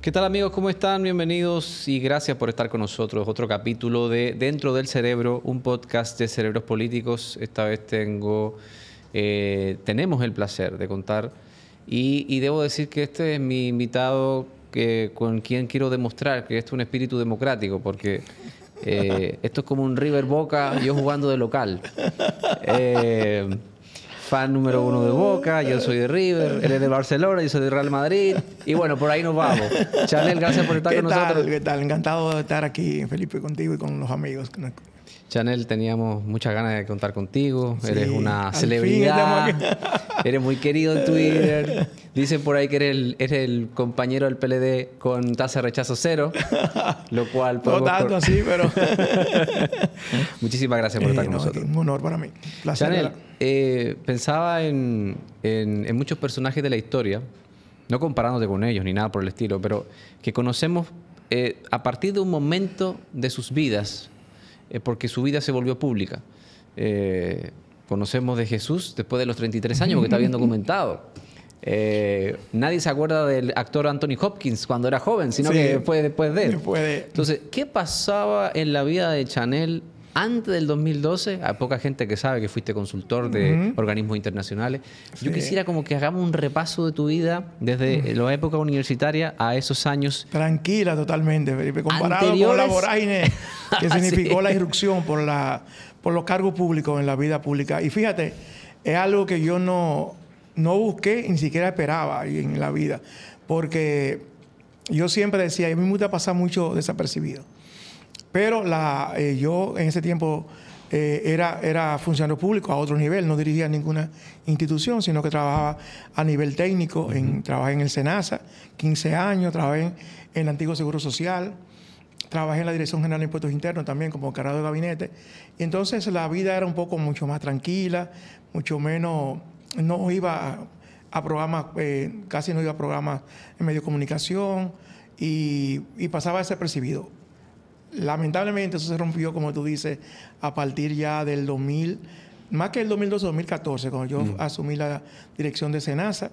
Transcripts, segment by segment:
¿Qué tal amigos? ¿Cómo están? Bienvenidos y gracias por estar con nosotros. Otro capítulo de Dentro del Cerebro, un podcast de cerebros políticos. Esta vez tenemos el placer de contar y debo decir que este es mi invitado con quien quiero demostrar que esto es un espíritu democrático, porque esto es como un River Boca, yo jugando de local. Fan número 1 de Boca, yo soy de River, él es de Barcelona, yo soy de Real Madrid. Y bueno, por ahí nos vamos. Chanel, gracias por estar con nosotros. ¿Qué tal? Encantado de estar aquí, Felipe, contigo y con los amigos. Chanel, teníamos muchas ganas de contar contigo. Sí, eres una celebridad. Eres muy querido en Twitter. Dicen por ahí que eres el compañero del PLD con tasa de rechazo cero. Lo cual... No tanto así, pero... Muchísimas gracias por estar con nosotros. Un honor para mí. Placer. Chanel, pensaba en muchos personajes de la historia, no comparándote con ellos ni nada por el estilo, pero que conocemos a partir de un momento de sus vidas, porque su vida se volvió pública. Conocemos de Jesús después de los 33 años, porque está bien documentado. Nadie se acuerda del actor Anthony Hopkins cuando era joven, sino que fue después de él. Entonces, ¿qué pasaba en la vida de Chanel antes del 2012? Hay poca gente que sabe que fuiste consultor de organismos internacionales. Yo quisiera como que hagamos un repaso de tu vida desde la época universitaria a esos años. Tranquila totalmente, Felipe. Comparado con la vorágine que significó la irrupción por los cargos públicos en la vida pública. Y fíjate, es algo que yo no busqué, ni siquiera esperaba en la vida. Porque yo siempre decía, a mí me gusta pasar mucho desapercibido. Pero yo en ese tiempo era funcionario público a otro nivel, no dirigía ninguna institución, sino que trabajaba a nivel técnico. Trabajé en el SENASA, 15 años, trabajé en el antiguo Seguro Social, trabajé en la Dirección General de Impuestos Internos también como encargado de gabinete. Y entonces la vida era un poco mucho más tranquila, mucho menos, no iba a programas, casi no iba a programas en medio de comunicación y pasaba desapercibido. Lamentablemente eso se rompió, como tú dices, a partir ya del 2000, más que el 2012, 2014, cuando yo asumí la dirección de SENASA,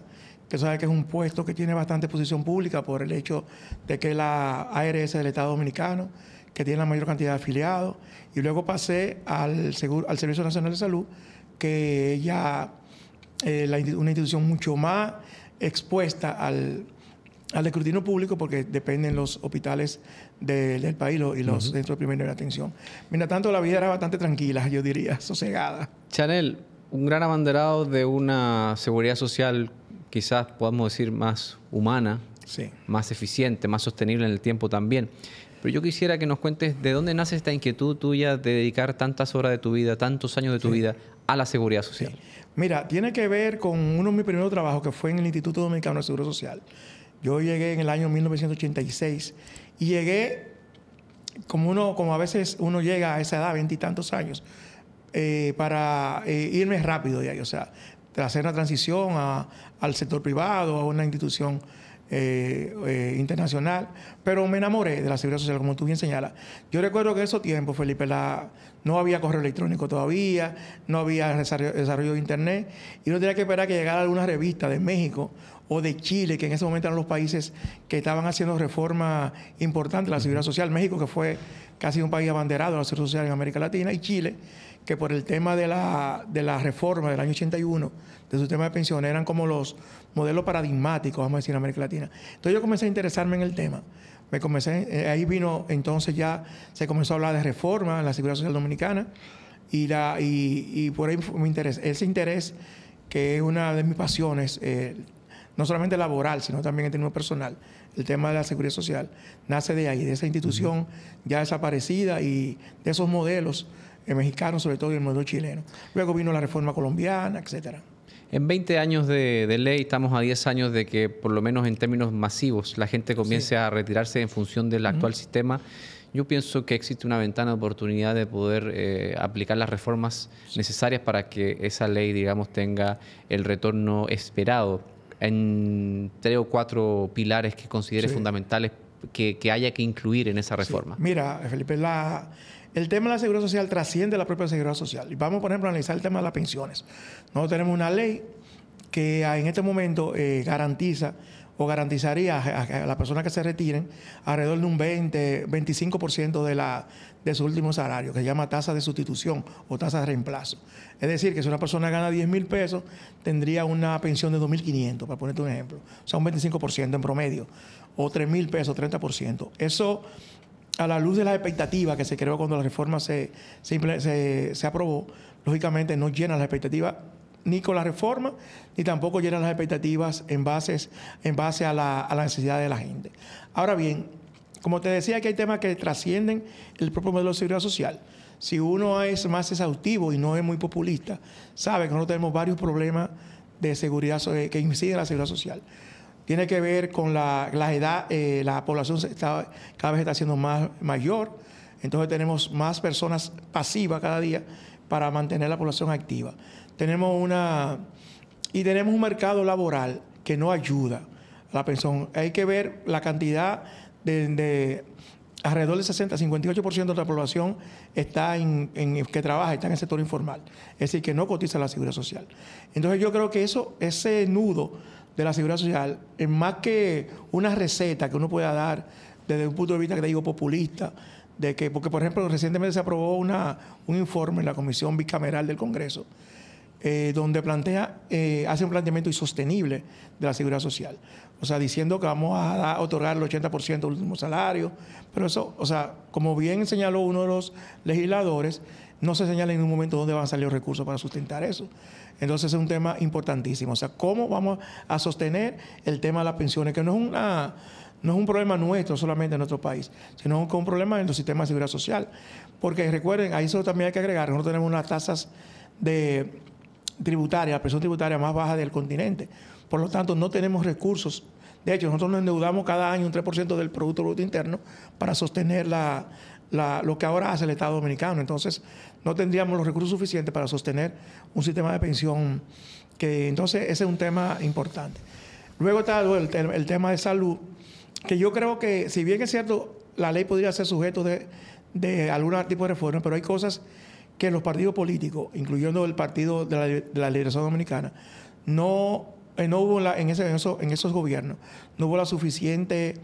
que sabes que es un puesto que tiene bastante posición pública por el hecho de que es la ARS del Estado Dominicano, que tiene la mayor cantidad de afiliados, y luego pasé al Servicio Nacional de Salud, que ya una institución mucho más expuesta al escrutinio público, porque dependen los hospitales del país y los centros de primera atención. Mientras tanto, la vida era bastante tranquila, yo diría, sosegada. Chanel, un gran abanderado de una seguridad social, quizás podamos decir más humana, más eficiente, más sostenible en el tiempo también. Pero yo quisiera que nos cuentes de dónde nace esta inquietud tuya de dedicar tantas horas de tu vida, tantos años de tu vida a la seguridad social. Mira, tiene que ver con uno de mis primeros trabajos, que fue en el Instituto Dominicano de Seguro Social. Yo llegué en el año 1986 y llegué como a veces uno llega a esa edad, 20 y tantos años, para irme rápido de ahí, o sea, hacer una transición al sector privado, a una institución internacional, pero me enamoré de la seguridad social, como tú bien señalas. Yo recuerdo que en esos tiempos, Felipe, no había correo electrónico todavía, no había desarrollo de internet, y uno tenía que esperar que llegara alguna revista de México o de Chile, que en ese momento eran los países que estaban haciendo reformas importantes de la seguridad social. México, que fue casi un país abanderado de la seguridad social en América Latina, y Chile, que por el tema de la reforma del año 81 de su tema de pensiones eran como los modelos paradigmáticos, vamos a decir, en América Latina. Entonces yo comencé a interesarme en el tema. Ahí vino, entonces ya se comenzó a hablar de reforma en la seguridad social dominicana, y por ahí mi interés. Ese interés, que es una de mis pasiones, no solamente laboral, sino también en términos personal, el tema de la seguridad social, nace de ahí, de esa institución ya desaparecida y de esos modelos mexicanos, sobre todo, y el modelo chileno. Luego vino la reforma colombiana, etcétera. En 20 años de ley, estamos a 10 años de que, por lo menos en términos masivos, la gente comience a retirarse en función del actual sistema. Yo pienso que existe una ventana de oportunidad de poder aplicar las reformas necesarias para que esa ley, digamos, tenga el retorno esperado en 3 o 4 pilares que considere fundamentales que haya que incluir en esa reforma. Mira, Felipe, el tema de la seguridad social trasciende la propia seguridad social. Y vamos, por ejemplo, a analizar el tema de las pensiones. Nosotros tenemos una ley que en este momento garantiza o garantizaría a las personas que se retiren alrededor de un 25% de su último salario, que se llama tasa de sustitución o tasa de reemplazo. Es decir, que si una persona gana 10,000 pesos, tendría una pensión de 2,500, para ponerte un ejemplo. O sea, un 25% en promedio. O 3,000 pesos, 30%. Eso, a la luz de las expectativas que se creó cuando la reforma se aprobó, lógicamente no llena las expectativas ni con la reforma, ni tampoco llenan las expectativas en base a la necesidad de la gente. Ahora bien, como te decía, que hay temas que trascienden el propio modelo de seguridad social. Si uno es más exhaustivo y no es muy populista, sabe que nosotros tenemos varios problemas de seguridad que inciden en la seguridad social. Tiene que ver con la edad, la población cada vez está siendo mayor, entonces tenemos más personas pasivas cada día para mantener la población activa. Tenemos un mercado laboral que no ayuda a la pensión. Hay que ver la cantidad de alrededor del 58% de la población que trabaja, está en el sector informal. Es decir, que no cotiza la seguridad social. Entonces yo creo que ese nudo de la seguridad social es más que una receta que uno pueda dar desde un punto de vista que te digo populista, porque por ejemplo recientemente se aprobó un informe en la Comisión Bicameral del Congreso donde hace un planteamiento insostenible de la seguridad social. O sea, diciendo que vamos a otorgar el 80% del último salario. Pero eso, o sea, como bien señaló uno de los legisladores, no se señala en ningún momento dónde van a salir los recursos para sustentar eso. Entonces es un tema importantísimo. O sea, cómo vamos a sostener el tema de las pensiones, que no es un problema nuestro solamente en nuestro país, sino que es un problema en los sistemas de seguridad social. Porque recuerden, a eso también hay que agregar, nosotros tenemos unas tasas tributaria, la presión tributaria más baja del continente. Por lo tanto, no tenemos recursos. De hecho, nosotros nos endeudamos cada año un 3% del Producto Bruto Interno para sostener lo que ahora hace el Estado Dominicano. Entonces, no tendríamos los recursos suficientes para sostener un sistema de pensión entonces, ese es un tema importante. Luego está el tema de salud, que yo creo que, si bien es cierto, la ley podría ser sujeto de algún tipo de reforma, pero hay cosas que los partidos políticos, incluyendo el Partido de la Liberación Dominicana, no hubo en esos gobiernos, no hubo la suficiente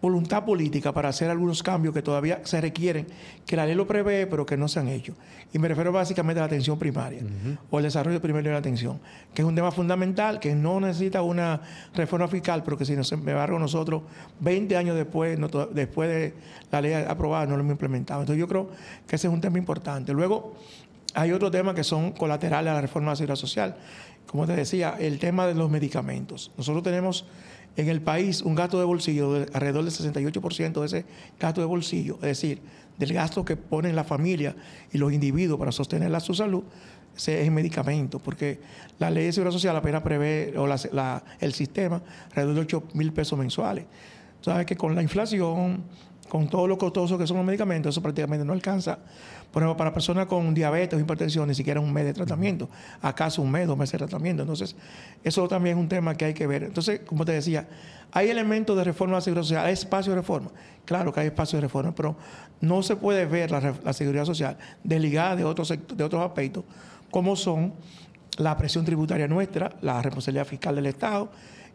voluntad política para hacer algunos cambios que todavía se requieren, que la ley lo prevé, pero que no se han hecho. Y me refiero básicamente a la atención primaria o el desarrollo primario de la atención, que es un tema fundamental, que no necesita una reforma fiscal, pero que sin embargo nosotros, 20 años después de la ley aprobada, no lo hemos implementado. Entonces yo creo que ese es un tema importante. Luego hay otros temas que son colaterales a la reforma de la seguridad social. Como te decía, el tema de los medicamentos. Nosotros tenemos en el país un gasto de bolsillo de alrededor del 68% de ese gasto de bolsillo, es decir, del gasto que ponen la familia y los individuos para sostener su salud, es en medicamentos, porque la ley de seguridad social apenas prevé, o el sistema, alrededor de 8,000 pesos mensuales. Sabes que con la inflación, con todo lo costoso que son los medicamentos, eso prácticamente no alcanza. Por ejemplo, para personas con diabetes o hipertensión, ni siquiera un mes de tratamiento. ¿Acaso un mes, 2 meses de tratamiento? Entonces, eso también es un tema que hay que ver. Entonces, como te decía, hay elementos de reforma de la seguridad social, hay espacio de reforma. Claro que hay espacio de reforma, pero no se puede ver la seguridad social desligada de otros aspectos, como son la presión tributaria nuestra, la responsabilidad fiscal del Estado,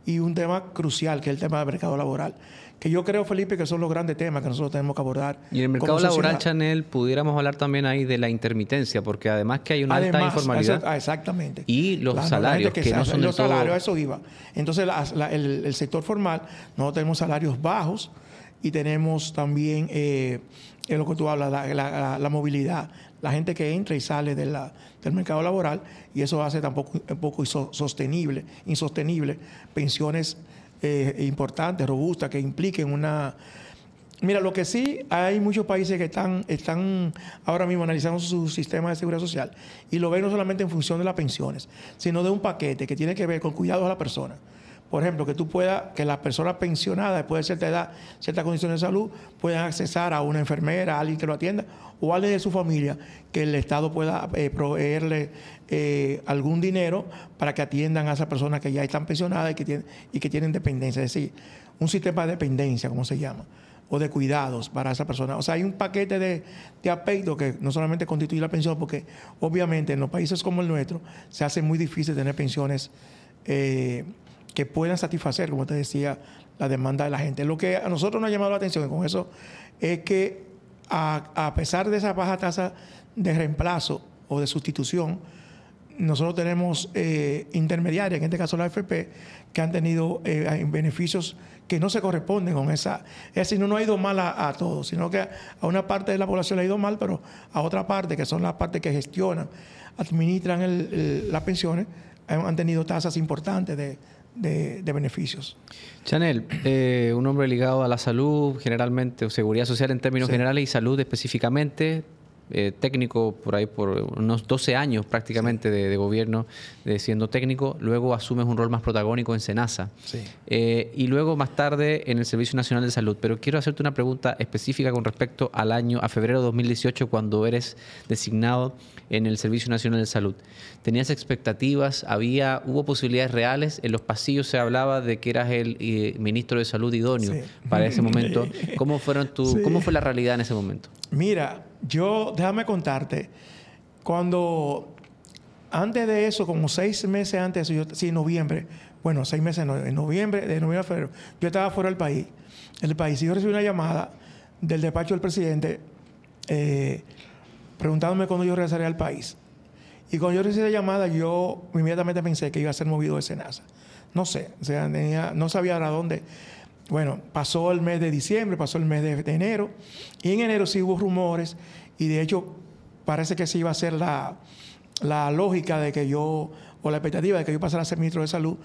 y un tema crucial, que es el tema del mercado laboral, que yo creo, Felipe, que son los grandes temas que nosotros tenemos que abordar. Y en el mercado laboral, Chanel, pudiéramos hablar también ahí de la intermitencia, porque además que hay una alta informalidad. Exactamente. Y los salarios, que no son los salarios, a eso iba. Entonces, el sector formal, nosotros tenemos salarios bajos y tenemos también, lo que tú hablas, la movilidad, la gente que entra y sale del mercado laboral, y eso hace tampoco un poco insostenible pensiones importantes, robustas, que impliquen una... Mira, lo que sí, hay muchos países que están ahora mismo analizando su sistema de seguridad social, y lo ven no solamente en función de las pensiones, sino de un paquete que tiene que ver con cuidados a la persona. Por ejemplo, que las personas pensionadas después de cierta edad, ciertas condiciones de salud, puedan accesar a una enfermera, a alguien que lo atienda, o a alguien de su familia, que el Estado pueda proveerle algún dinero para que atiendan a esas personas que ya están pensionadas y que tienen dependencia. Es decir, un sistema de dependencia, como se llama, o de cuidados para esa persona. O sea, hay un paquete de aspectos que no solamente constituye la pensión, porque obviamente en los países como el nuestro se hace muy difícil tener pensiones que puedan satisfacer, como te decía, la demanda de la gente. Lo que a nosotros nos ha llamado la atención con eso es que a pesar de esa baja tasa de reemplazo o de sustitución, nosotros tenemos intermediarias, en este caso la AFP, que han tenido beneficios que no se corresponden con esa. Es decir, no ha ido mal a todos, sino que a una parte de la población le ha ido mal, pero a otra parte, que son las partes que gestionan, administran las pensiones, han tenido tasas importantes de beneficios. Chanel, un hombre ligado a la salud, generalmente, o seguridad social en términos generales y salud específicamente, técnico por ahí por unos 12 años prácticamente de gobierno siendo técnico, luego asumes un rol más protagónico en SENASA y luego más tarde en el Servicio Nacional de Salud. Pero quiero hacerte una pregunta específica con respecto a febrero de 2018, cuando eres designado en el Servicio Nacional de Salud. ¿Tenías expectativas? ¿Hubo posibilidades reales? En los pasillos se hablaba de que eras el ministro de Salud idóneo para ese momento. ¿Cómo fue la realidad en ese momento? Mira, déjame contarte, antes de eso, como 6 meses antes de eso, noviembre, bueno, 6 meses no, de noviembre a febrero, yo estaba fuera del país. Y yo recibí una llamada del despacho del presidente preguntándome cuándo yo regresaría al país. Y cuando yo recibí la llamada, yo inmediatamente pensé que iba a ser movido de SENASA. No sé, o sea, no sabía a dónde. Bueno, pasó el mes de diciembre, pasó el mes de enero, y en enero sí hubo rumores, y de hecho parece que sí iba a ser la lógica de que o la expectativa de que yo pasara a ser ministro de Salud,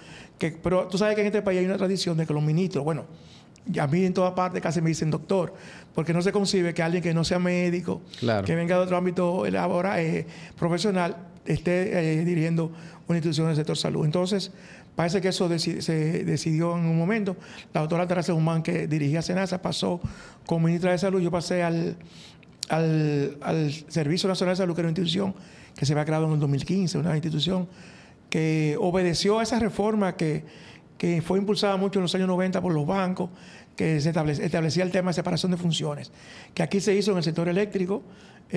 pero tú sabes que en este país hay una tradición de que los ministros, bueno, a mí en todas partes casi me dicen doctor, porque no se concibe que alguien que no sea médico, que venga de otro ámbito profesional, esté dirigiendo una institución del sector salud. Entonces, parece que eso se decidió en un momento. La doctora Teresa Guzmán, que dirigía SENASA, pasó como ministra de Salud. Yo pasé al Servicio Nacional de Salud, que era una institución que se había creado en el 2015, una institución que obedeció a esa reforma que fue impulsada mucho en los años 90 por los bancos, que se establecía el tema de separación de funciones, que aquí se hizo en el sector eléctrico,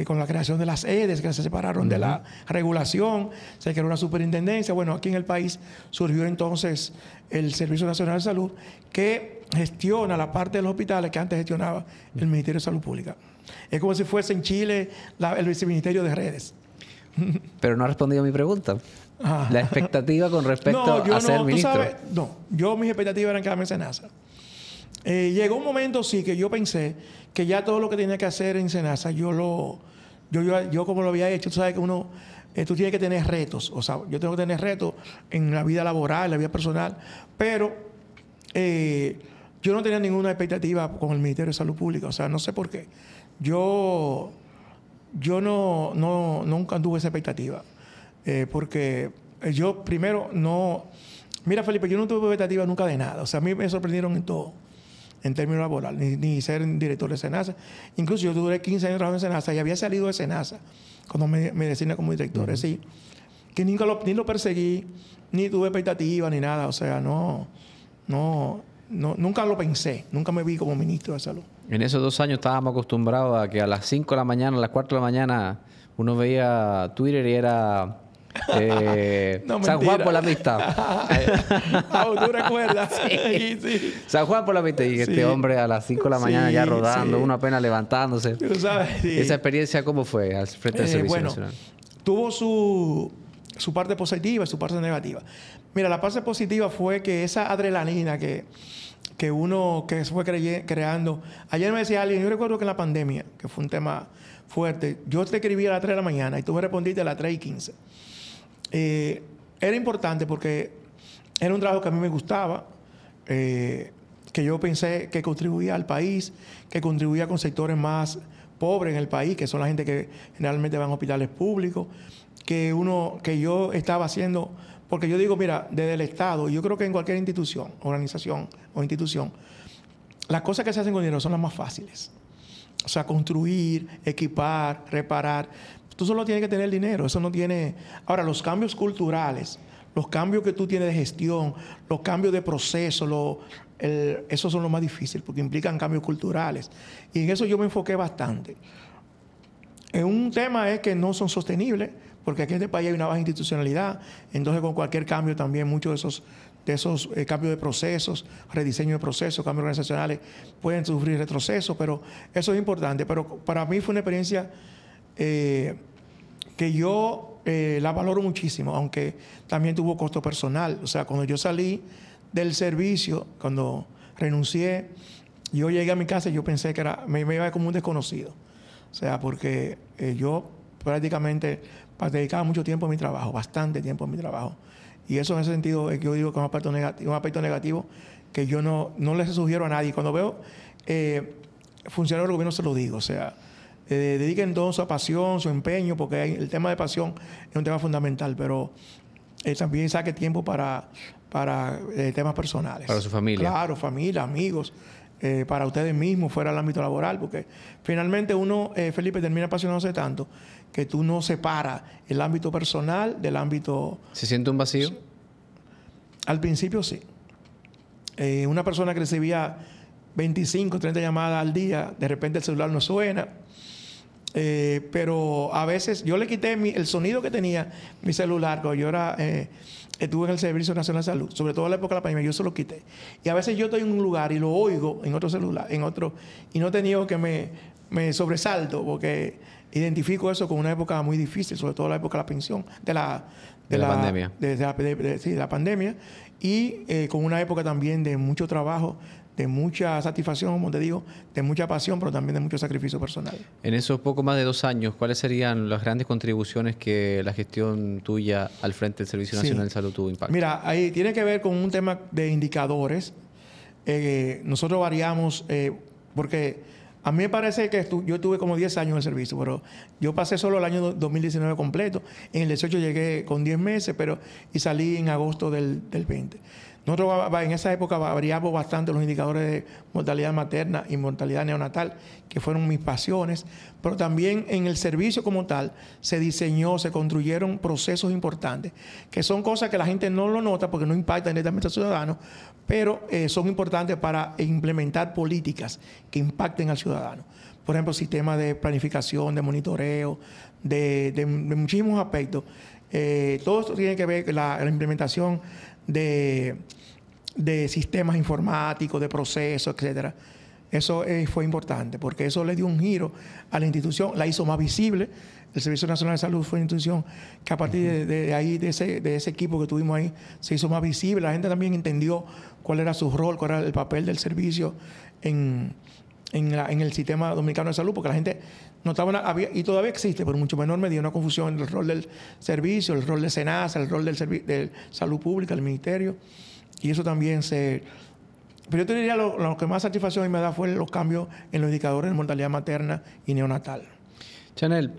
con la creación de las EDES, que se separaron de la regulación, se creó una superintendencia. Bueno, aquí en el país surgió entonces el Servicio Nacional de Salud, que gestiona la parte de los hospitales que antes gestionaba el Ministerio de Salud Pública. Es como si fuese en Chile el Viceministerio de Redes. Pero no ha respondido a mi pregunta. La expectativa con respecto a ser ministro. Mis expectativas eran quedarme en SENASA. Llegó un momento, sí, que yo pensé que ya todo lo que tenía que hacer en SENASA, yo como lo había hecho, tú sabes que tú tienes que tener retos. O sea, yo tengo que tener retos en la vida laboral, en la vida personal, pero yo no tenía ninguna expectativa con el Ministerio de Salud Pública. O sea, no sé por qué. Yo nunca tuve esa expectativa. Porque yo primero no... Mira, Felipe, yo no tuve expectativa nunca de nada. O sea, a mí me sorprendieron en todo, en términos laborales, ni ser director de SENASA. Incluso yo duré 15 años trabajando en SENASA y había salido de SENASA cuando me designé como director. Es decir, que ni lo perseguí, ni tuve expectativa, ni nada. O sea, nunca lo pensé. Nunca me vi como ministro de Salud. En esos 2 años estábamos acostumbrados a que a las 5 de la mañana, a las 4 de la mañana, uno veía Twitter y era... San Juan por la amistad. ¿Tú recuerdas? Sí. San Juan por la amistad. Y este hombre a las 5 de la mañana ya rodando, uno apenas levantándose. ¿Tú sabes? ¿Esa experiencia cómo fue al frente del Servicio Nacional? Tuvo su parte positiva y su parte negativa. Mira, la parte positiva fue que esa adrenalina que se fue creando. Ayer me decía alguien, yo recuerdo que en la pandemia, que fue un tema fuerte, yo te escribí a las 3 de la mañana y tú me respondiste a las 3:15. Era importante porque era un trabajo que a mí me gustaba, que yo pensé que contribuía al país, que contribuía con sectores más pobres en el país, que son la gente que generalmente van a hospitales públicos, que yo estaba haciendo, porque yo digo, mira, desde el Estado, yo creo que en cualquier organización o institución, las cosas que se hacen con dinero son las más fáciles. O sea, construir, equipar, reparar. Tú solo tienes que tener dinero, eso no tiene... Ahora, los cambios culturales, los cambios que tú tienes de gestión, los cambios de proceso, esos son los más difíciles porque implican cambios culturales. Y en eso yo me enfoqué bastante. Un tema es que no son sostenibles, porque aquí en este país hay una baja institucionalidad, entonces con cualquier cambio también muchos de esos esos cambios de procesos, rediseño de procesos, cambios organizacionales, pueden sufrir retrocesos, pero eso es importante. Pero para mí fue una experiencia que yo la valoro muchísimo, aunque también tuvo costo personal. O sea, cuando yo salí del servicio, cuando renuncié, yo llegué a mi casa y yo pensé que me iba como un desconocido. O sea, porque yo prácticamente dedicaba mucho tiempo a mi trabajo, bastante tiempo a mi trabajo. Y eso en ese sentido yo digo que es un aspecto negativo que yo no le sugiero a nadie. Cuando veo funcionarios del gobierno se lo digo. O sea, dediquen todo su pasión, su empeño, porque el tema de pasión es un tema fundamental, pero también saque tiempo para temas personales. Para su familia. Claro, familia, amigos, para ustedes mismos, fuera del ámbito laboral, porque finalmente uno, Felipe, termina apasionándose tanto que tú no separas el ámbito personal del ámbito... ¿Se siente un vacío? Al principio sí. Una persona que recibía 25, 30 llamadas al día, de repente el celular no suena. Pero a veces yo le quité el sonido que tenía mi celular cuando yo estuve en el Servicio Nacional de Salud, sobre todo en la época de la pandemia, yo se lo quité. Y a veces yo estoy en un lugar y lo oigo en otro celular, y no he tenido que me sobresalto, porque identifico eso con una época muy difícil, sobre todo la época de la pensión, de la pandemia. Sí, de la pandemia, y con una época también de mucho trabajo, de mucha satisfacción, como te digo, de mucha pasión, pero también de mucho sacrificio personal. En esos poco más de 2 años, ¿cuáles serían las grandes contribuciones que la gestión tuya al frente del Servicio Nacional de Salud tuvo impacto? Mira, ahí tiene que ver con un tema de indicadores. Nosotros variamos, porque a mí me parece que yo tuve como 10 años en el servicio, pero yo pasé solo el año 2019 completo. En el 18 llegué con 10 meses, y salí en agosto del 20. Nosotros en esa época variamos bastante los indicadores de mortalidad materna y mortalidad neonatal, que fueron mis pasiones, pero también en el servicio como tal se construyeron procesos importantes, que son cosas que la gente no lo nota porque no impactan directamente al ciudadano, pero son importantes para implementar políticas que impacten al ciudadano. Por ejemplo, sistemas de planificación, de monitoreo, de muchísimos aspectos. Todo esto tiene que ver con la implementación de sistemas informáticos, de procesos, etcétera. Eso fue importante porque eso le dio un giro a la institución, la hizo más visible. El Servicio Nacional de Salud fue una institución que a partir de ahí, de ese equipo que tuvimos ahí, se hizo más visible. La gente también entendió cuál era su rol, cuál era el papel del servicio en el sistema dominicano de salud, porque la gente notaba, y todavía existe, pero en mucho menor medida, una confusión entre el rol del servicio, el rol de SENASA, el rol de salud pública, el ministerio, y eso también Pero yo te diría, lo que más satisfacción me da fue los cambios en los indicadores de mortalidad materna y neonatal. Chanel,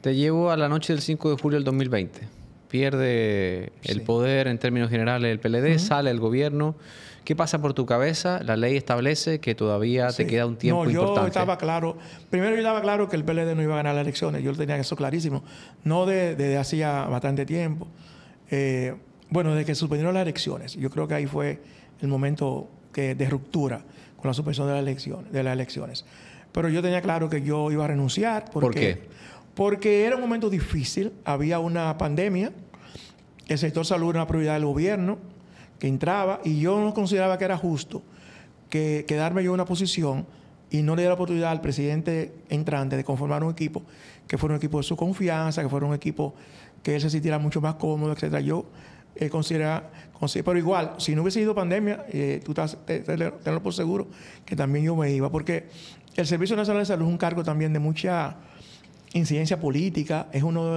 te llevo a la noche del 5 de julio del 2020. Pierde el poder en términos generales el PLD, sale el gobierno. ¿Qué pasa por tu cabeza? La ley establece que todavía te queda un tiempo importante. Yo estaba claro. Primero yo estaba claro que el PLD no iba a ganar las elecciones. Yo tenía eso clarísimo. No desde hacía bastante tiempo. Desde que suspendieron las elecciones. Yo creo que ahí fue el momento de ruptura con la suspensión de las elecciones. Pero yo tenía claro que yo iba a renunciar. ¿Por qué? Porque era un momento difícil. Había una pandemia. El sector salud era una prioridad del gobierno que entraba, y yo no consideraba que era justo que quedarme yo en una posición y no le diera la oportunidad al presidente entrante de conformar un equipo que fuera un equipo de su confianza, que fuera un equipo que él se sintiera mucho más cómodo, etcétera. Yo pero igual, si no hubiese sido pandemia, tenlo por seguro que también yo me iba, porque el Servicio Nacional de Salud es un cargo también de mucha incidencia política, es uno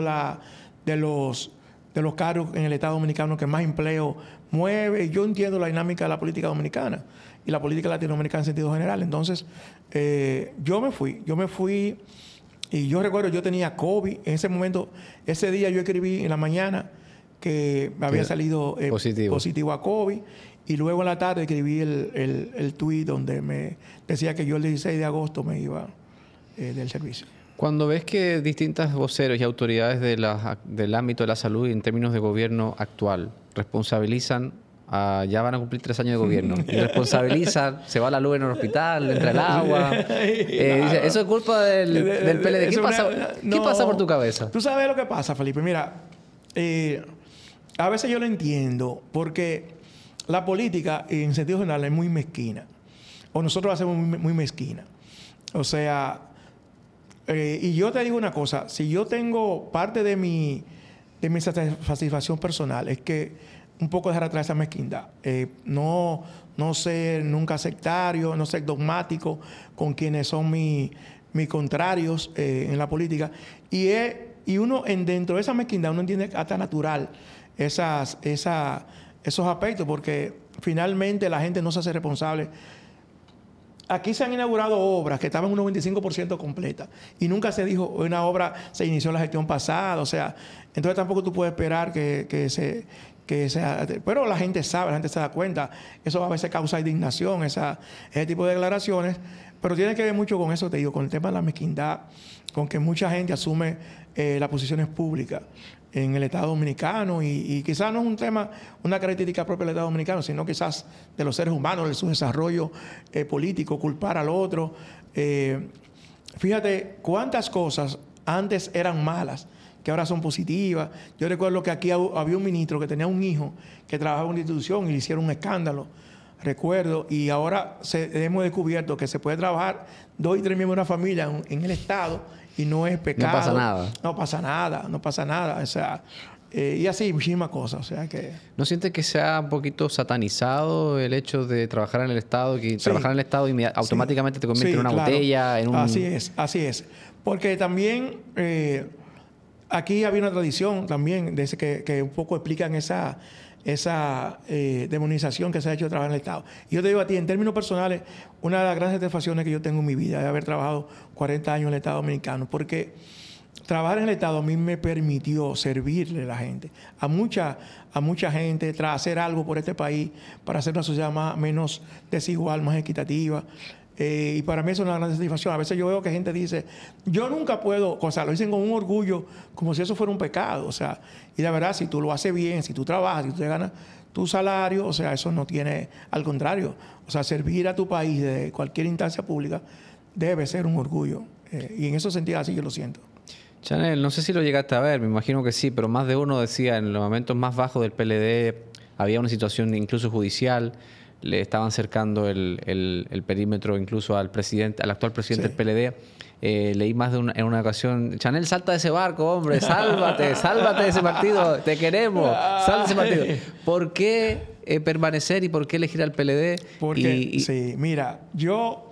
de los cargos en el Estado Dominicano que más empleo mueve. Yo entiendo la dinámica de la política dominicana y la política latinoamericana en sentido general. Entonces, yo me fui y yo recuerdo, yo tenía COVID. En ese momento, ese día yo escribí en la mañana que me había salido positivo a COVID, y luego en la tarde escribí el tuit donde me decía que yo el 16 de agosto me iba del servicio. Cuando ves que distintas voceros y autoridades del ámbito de la salud y en términos de gobierno actual responsabilizan, ya van a cumplir 3 años de gobierno, y responsabilizan, se va la luz en el hospital, entra el agua, dice, eso es culpa del PLD. ¿Qué pasa por tu cabeza? Tú sabes lo que pasa, Felipe. Mira, a veces yo lo entiendo, porque la política, en sentido general, es muy mezquina. O nosotros la hacemos muy mezquina. O sea, y yo te digo una cosa, si yo tengo parte de mi satisfacción personal, es que un poco dejar atrás esa mezquindad. No ser nunca sectario, no ser dogmático con quienes son mis contrarios en la política. Y uno, dentro de esa mezquindad, uno entiende hasta natural esos aspectos, porque finalmente la gente no se hace responsable. Aquí se han inaugurado obras que estaban un 95% completas y nunca se dijo, una obra se inició en la gestión pasada, o sea, entonces tampoco tú puedes esperar que sea... Pero la gente sabe, la gente se da cuenta. Eso a veces causa indignación, ese tipo de declaraciones, pero tiene que ver mucho con eso, te digo, con el tema de la mezquindad, con que mucha gente asume las posiciones públicas en el Estado Dominicano y quizás no es un tema, una característica propia del Estado Dominicano, sino quizás de los seres humanos, de su desarrollo político, culpar al otro. Fíjate cuántas cosas antes eran malas, que ahora son positivas. Yo recuerdo que aquí había un ministro que tenía un hijo que trabajaba en una institución y le hicieron un escándalo, recuerdo, y ahora hemos descubierto que se puede trabajar 2 y 3 miembros de una familia en el Estado y no es pecado. No pasa nada. No pasa nada, no pasa nada. O sea, y así muchísimas cosas. O sea que... ¿No sientes que se ha un poquito satanizado el hecho de trabajar en el Estado? Que trabajar en el Estado automáticamente te convierte en una botella, en un... Así es. Porque también aquí había una tradición también de que un poco explican esa demonización que se ha hecho de trabajar en el Estado. Y yo te digo a ti, en términos personales, una de las grandes satisfacciones que yo tengo en mi vida es haber trabajado 40 años en el Estado Dominicano, porque trabajar en el Estado a mí me permitió servirle a la gente, a mucha gente, hacer algo por este país para hacer una sociedad menos desigual, más equitativa. Y para mí es una gran satisfacción. A veces yo veo que gente dice, yo nunca puedo, o sea, lo dicen con un orgullo, como si eso fuera un pecado. O sea, y la verdad, si tú lo haces bien, si tú trabajas, si tú te ganas tu salario, o sea, eso no tiene, al contrario. O sea, servir a tu país de cualquier instancia pública debe ser un orgullo. Y en esos sentidos así yo lo siento. Chanel, no sé si lo llegaste a ver, me imagino que sí, pero más de uno decía, en los momentos más bajos del PLD había una situación incluso judicial, le estaban cercando el perímetro incluso al actual presidente del PLD. Leí más en una ocasión, Chanel, salta de ese barco, hombre, sálvate de ese partido, te queremos, sal de ese partido. ¿Por qué permanecer y por qué elegir al PLD? Porque, sí, mira, yo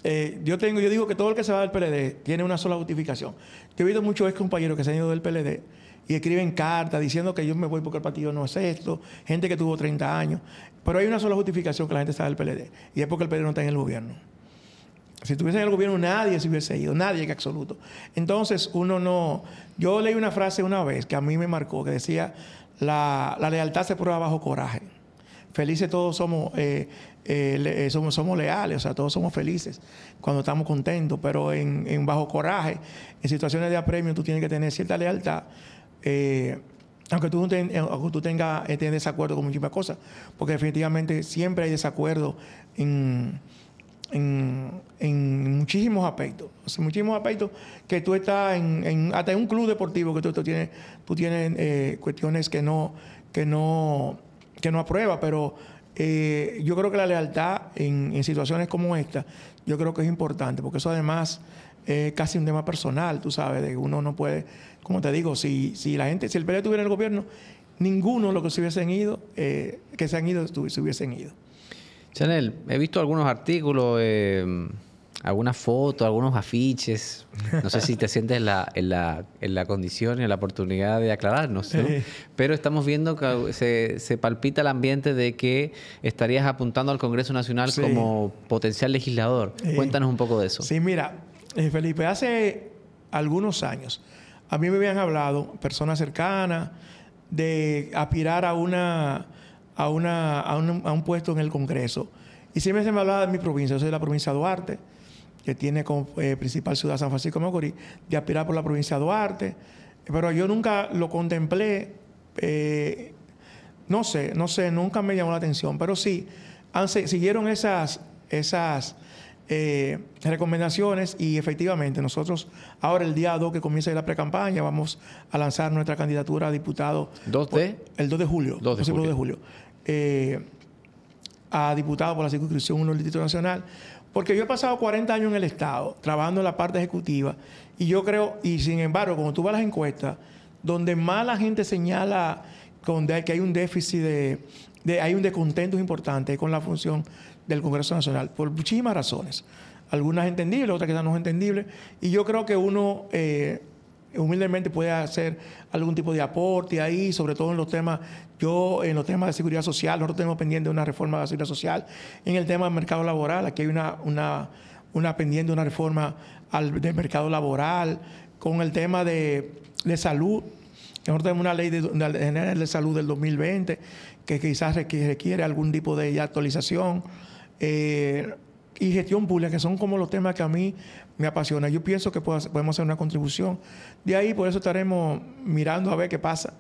digo que todo el que se va del PLD tiene una sola justificación. Yo he visto muchos ex compañeros que se han ido del PLD y escriben cartas diciendo que yo me voy porque el partido no es esto, gente que tuvo 30 años. Pero hay una sola justificación que la gente está del PLD, y es porque el PLD no está en el gobierno. Si estuviese en el gobierno, nadie se hubiese ido, nadie en absoluto. Entonces, uno no... Yo leí una frase una vez que a mí me marcó, que decía, la lealtad se prueba bajo coraje. Felices todos somos leales, o sea, todos somos felices cuando estamos contentos, pero en bajo coraje, en situaciones de apremio, tú tienes que tener cierta lealtad, aunque tú tengas desacuerdo con muchísimas cosas, porque definitivamente siempre hay desacuerdo en muchísimos aspectos. O sea, muchísimos aspectos que tú estás hasta en un club deportivo que tú tienes cuestiones que no aprueba, pero yo creo que la lealtad en situaciones como esta, yo creo que es importante, porque eso además es casi un tema personal, tú sabes, de que uno no puede, como te digo, si el PLD estuviera en el gobierno, ninguno de los que se hubiesen ido, se hubiesen ido. Chanel, he visto algunos artículos, algunas fotos, algunos afiches. No sé si te sientes en la condición y en la oportunidad de aclararnos, ¿no? Pero estamos viendo que se palpita el ambiente de que estarías apuntando al Congreso Nacional como potencial legislador. Cuéntanos un poco de eso. Sí, mira, Felipe, hace algunos años a mí me habían hablado personas cercanas de aspirar a un puesto en el Congreso. Y siempre se me hablaba de mi provincia. Yo soy de la provincia de Duarte, que tiene como principal ciudad San Francisco de Macorís, de aspirar por la provincia de Duarte. Pero yo nunca lo contemplé. No sé, nunca me llamó la atención. Pero sí, siguieron esas recomendaciones y efectivamente nosotros ahora el día 2 que comienza la precampaña vamos a lanzar nuestra candidatura a diputado. ¿2 de? El 2 de julio. 2 de julio. a diputado por la circunscripción 1 del Distrito Nacional, porque yo he pasado 40 años en el Estado, trabajando en la parte ejecutiva, y yo creo, y sin embargo, cuando tú vas a las encuestas, donde más la gente señala que hay un déficit hay un descontento importante con la función del Congreso Nacional, por muchísimas razones. Algunas entendibles, otras quizás no entendibles, y yo creo que uno humildemente puede hacer algún tipo de aporte ahí, sobre todo en los temas, en los temas de seguridad social. Nosotros tenemos pendiente una reforma de la seguridad social. En el tema del mercado laboral, aquí hay una pendiente, una reforma del mercado laboral. Con el tema de salud, nosotros tenemos una ley general de salud del 2020 que quizás requiere algún tipo de actualización. Y gestión pública, que son como los temas que a mí me apasionan. Yo pienso que podemos hacer una contribución. De ahí, por eso estaremos mirando a ver qué pasa.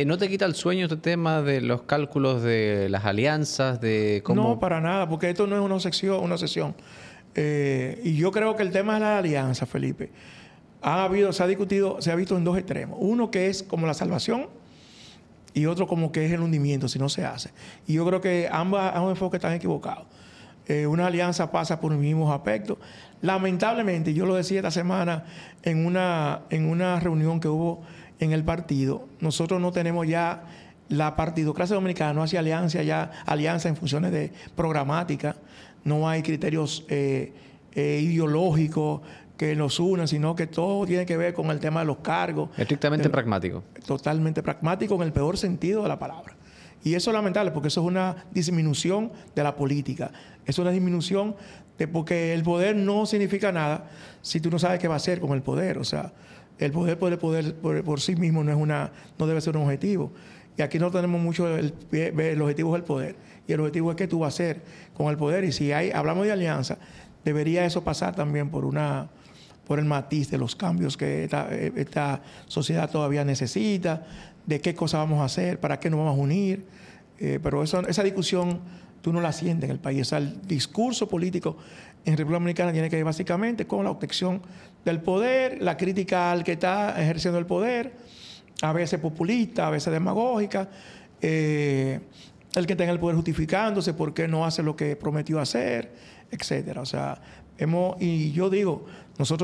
¿No te quita el sueño este tema de los cálculos de las alianzas, de cómo...? No, para nada, porque esto no es una obsesión. Y yo creo que el tema de la alianza, Felipe, se ha visto en dos extremos. Uno que es como la salvación y otro como que es el hundimiento, si no se hace. Y yo creo que ambos enfoques están equivocados. Una alianza pasa por los mismos aspectos. Lamentablemente, yo lo decía esta semana en una reunión que hubo en el partido, nosotros no tenemos ya, la partidocracia dominicana no hace alianza en funciones de programática, no hay criterios ideológicos que nos unan, sino que todo tiene que ver con el tema de los cargos. Estrictamente pragmático. Totalmente pragmático en el peor sentido de la palabra. Y eso es lamentable porque eso es una disminución de la política. Es una disminución porque el poder no significa nada si tú no sabes qué va a hacer con el poder. O sea, el poder por sí mismo no debe ser un objetivo. Y aquí no tenemos mucho el objetivo es el poder. Y el objetivo es qué tú vas a hacer con el poder. Y si hablamos de alianza, debería eso pasar también por el matiz de los cambios que esta sociedad todavía necesita, de qué cosas vamos a hacer, para qué nos vamos a unir. Pero esa discusión tú no la sientes en el país. O sea, el discurso político en República Dominicana tiene que ver básicamente con la obtención del poder, la crítica al que está ejerciendo el poder, a veces populista, a veces demagógica, el que está en el poder justificándose por qué no hace lo que prometió hacer, etcétera. O sea, y yo digo,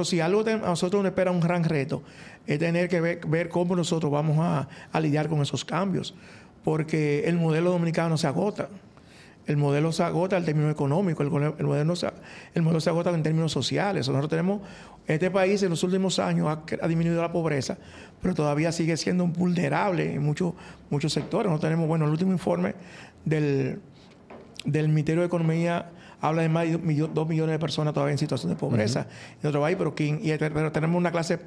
si algo a nosotros nos espera un gran reto, es tener que ver cómo nosotros vamos a lidiar con esos cambios, porque el modelo dominicano se agota. El modelo se agota en términos económicos, el modelo se agota en términos sociales. Este país en los últimos años ha disminuido la pobreza, pero todavía sigue siendo vulnerable en muchos sectores. Nosotros tenemos, el último informe del Ministerio de Economía habla de más de 2 millones de personas todavía en situación de pobreza en nuestro país, pero tenemos una clase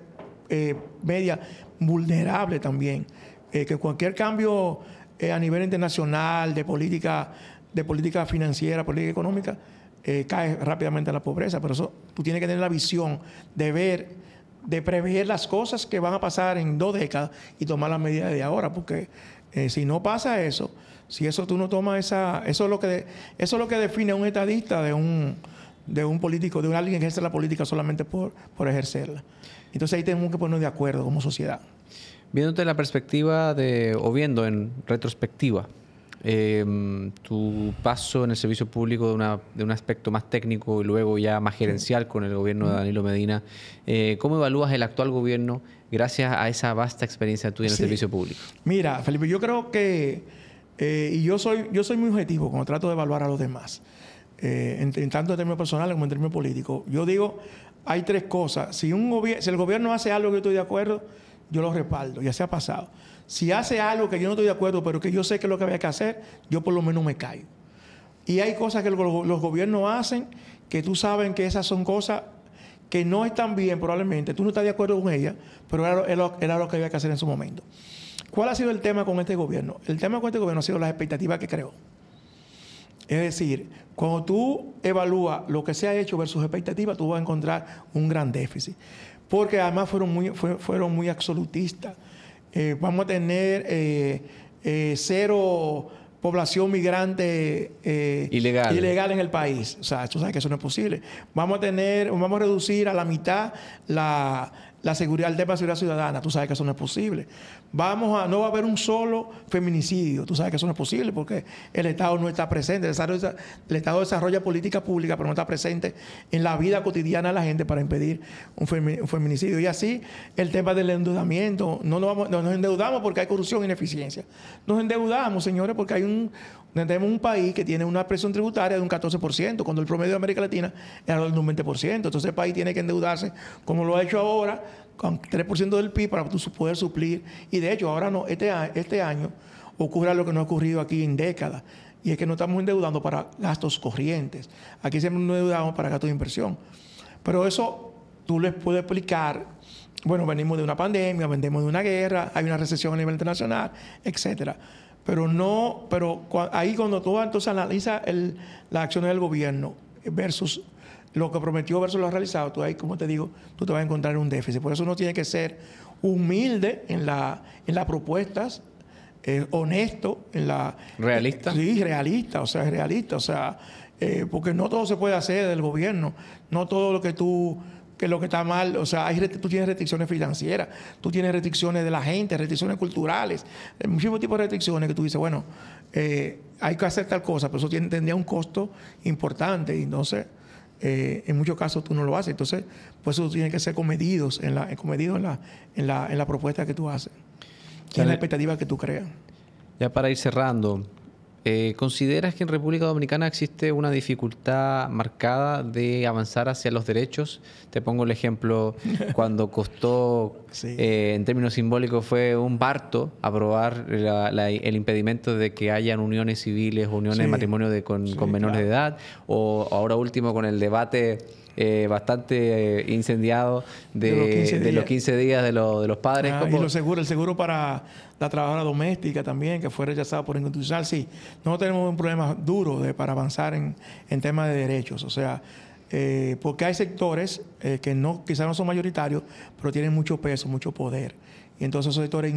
media vulnerable también. Que cualquier cambio a nivel internacional de política financiera, política económica, cae rápidamente en la pobreza. Por eso tú tienes que tener la visión de prever las cosas que van a pasar en 2 décadas y tomar las medidas de ahora, porque si no pasa eso, si eso tú no tomas eso es lo que define a un estadista de un político, de alguien que ejerce la política solamente por ejercerla. Entonces ahí tenemos que ponernos de acuerdo como sociedad. Viéndote la perspectiva viendo en retrospectiva, tu paso en el servicio público de un aspecto más técnico y luego ya más gerencial con el gobierno de Danilo Medina, ¿cómo evalúas el actual gobierno gracias a esa vasta experiencia tuya en el servicio público? Mira, Felipe, yo creo que, y yo soy muy objetivo cuando trato de evaluar a los demás, tanto en términos personales como en términos políticos. Yo digo, hay 3 cosas. Si el gobierno hace algo que yo estoy de acuerdo, yo lo respaldo, ya se ha pasado. Si hace algo que yo no estoy de acuerdo, pero que yo sé que es lo que había que hacer, yo por lo menos me caigo. Y hay cosas que los gobiernos hacen que tú sabes que esas son cosas que no están bien probablemente. Tú no estás de acuerdo con ellas, pero era lo que había que hacer en su momento. ¿Cuál ha sido el tema con este gobierno? El tema con este gobierno ha sido las expectativas que creó. Es decir, cuando tú evalúas lo que se ha hecho versus expectativas, tú vas a encontrar un gran déficit. Porque además fueron muy absolutistas. Vamos a tener 0 población migrante ilegal en el país. O sea, tú sabes que eso no es posible. Vamos a reducir a la mitad la la seguridad, el tema de seguridad ciudadana, tú sabes que eso no es posible. No va a haber un solo feminicidio, tú sabes que eso no es posible porque el Estado no está presente. El Estado desarrolla política pública, pero no está presente en la vida cotidiana de la gente para impedir un feminicidio. Y así el tema del endeudamiento, no nos endeudamos porque hay corrupción e ineficiencia. Nos endeudamos, señores, porque tenemos un país que tiene una presión tributaria de un 14%, cuando el promedio de América Latina es de un 20%. Entonces el país tiene que endeudarse, como lo ha hecho ahora, con 3% del PIB para poder suplir. Y de hecho, ahora no, este año ocurre lo que no ha ocurrido aquí en décadas. Y es que no estamos endeudando para gastos corrientes. Aquí siempre nos endeudamos para gastos de inversión. Pero eso tú les puedes explicar. Bueno, venimos de una pandemia, venimos de una guerra, hay una recesión a nivel internacional, etcétera. Pero ahí cuando tú entonces analizas las acciones del gobierno versus lo que prometió versus lo realizado, tú ahí, como te digo, tú te vas a encontrar un déficit. Por eso uno tiene que ser humilde en las propuestas, honesto en la... ¿Realista? Sí, realista, o sea, porque no todo se puede hacer del gobierno, no todo lo que está mal, o sea, tú tienes restricciones financieras, tú tienes restricciones de la gente, restricciones culturales, muchísimos tipos de restricciones que tú dices, bueno, hay que hacer tal cosa, pero eso tendría un costo importante, y entonces, en muchos casos tú no lo haces, entonces, pues eso tiene que ser comedidos en la propuesta que tú haces, y en la expectativa que tú creas. Ya para ir cerrando, ¿consideras que en República Dominicana existe una dificultad marcada de avanzar hacia los derechos? Te pongo el ejemplo, cuando costó, sí, en términos simbólicos, fue un parto aprobar el impedimento de que hayan uniones civiles, uniones de matrimonio con menores de edad, o ahora último con el debate bastante incendiado de los 15 días de los padres. Y el seguro para la trabajadora doméstica también, que fue rechazado por inconstitucional. Sí, nosotros tenemos un problema duro para avanzar en temas de derechos. O sea, porque hay sectores que quizás no son mayoritarios, pero tienen mucho peso, mucho poder. Y entonces esos sectores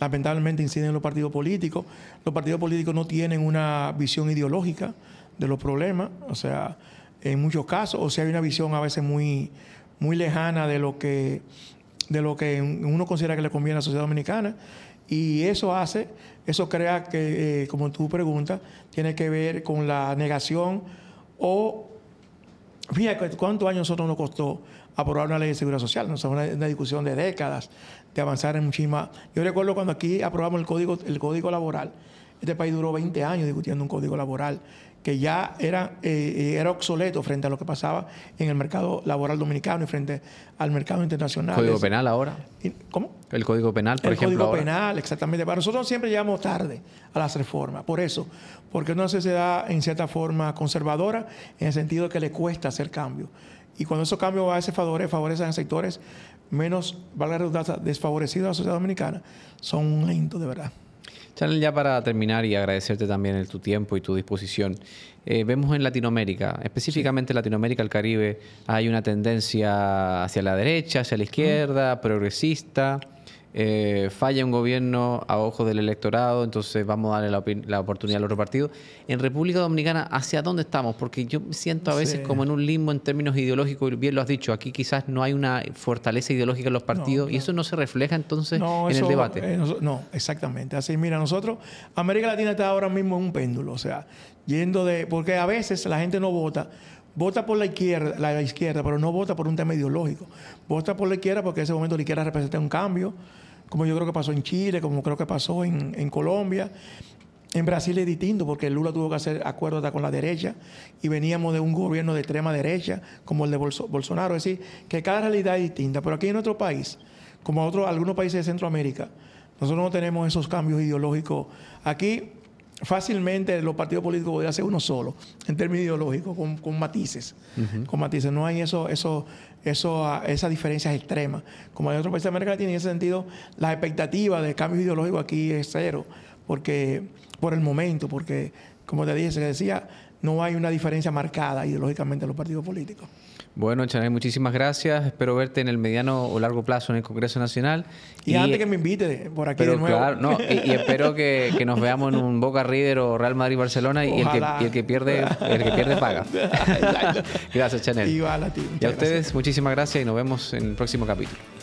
lamentablemente inciden en los partidos políticos. Los partidos políticos no tienen una visión ideológica de los problemas. O sea, en muchos casos, o sea, hay una visión a veces muy, muy lejana de lo que uno considera que le conviene a la sociedad dominicana, y eso crea que, como tú preguntas, tiene que ver con la negación fíjate cuántos años nosotros nos costó aprobar una ley de seguridad social. O sea, una discusión de décadas, de avanzar en muchísimas... Yo recuerdo cuando aquí aprobamos el código laboral, este país duró 20 años discutiendo un código laboral que ya era obsoleto frente a lo que pasaba en el mercado laboral dominicano y frente al mercado internacional. ¿Código penal ahora? ¿Cómo? El Código Penal, por ejemplo. El Código ahora. Penal, exactamente. Para nosotros siempre llegamos tarde a las reformas. Por eso, porque es una sociedad en cierta forma conservadora, en el sentido de que le cuesta hacer cambios. Y cuando esos cambios a veces favorecen a sectores menos, valga la redundancia, desfavorecidos de la sociedad dominicana, son un lento, de verdad. Chanel, ya para terminar y agradecerte también tu tiempo y tu disposición, vemos en Latinoamérica, específicamente en Latinoamérica, el Caribe, hay una tendencia hacia la derecha, hacia la izquierda, progresista, falla un gobierno a ojos del electorado, entonces vamos a darle la oportunidad al otro partido. En República Dominicana, ¿hacia dónde estamos? Porque yo me siento a veces como en un limbo en términos ideológicos, y bien lo has dicho, aquí quizás no hay una fortaleza ideológica en los partidos, y eso no se refleja entonces en el debate. No, exactamente. Así, mira, América Latina está ahora mismo en un péndulo, o sea, porque a veces la gente no vota por la izquierda, pero no vota por un tema ideológico. Vota por la izquierda porque en ese momento la izquierda representa un cambio, como yo creo que pasó en Chile, como creo que pasó en Colombia. En Brasil es distinto porque Lula tuvo que hacer acuerdos con la derecha y veníamos de un gobierno de extrema derecha como el de Bolsonaro. Es decir, que cada realidad es distinta. Pero aquí en nuestro país, como algunos países de Centroamérica, nosotros no tenemos esos cambios ideológicos. Aquí fácilmente los partidos políticos podrían ser uno solo, en términos ideológicos, con matices. Con matices. No hay esas diferencias extremas. Como en otros países de América Latina, en ese sentido, la expectativa de cambios ideológicos aquí es cero, por el momento, porque, como te dije, se decía, no hay una diferencia marcada ideológicamente en los partidos políticos. Bueno, Chanel, muchísimas gracias. Espero verte en el mediano o largo plazo en el Congreso Nacional. Y antes que me invite por aquí de nuevo. Claro, no, y espero que nos veamos en un Boca River o Real Madrid-Barcelona y el que pierde paga. Gracias, Chanel. Igual a ti. Y a ustedes, muchísimas gracias y nos vemos en el próximo capítulo.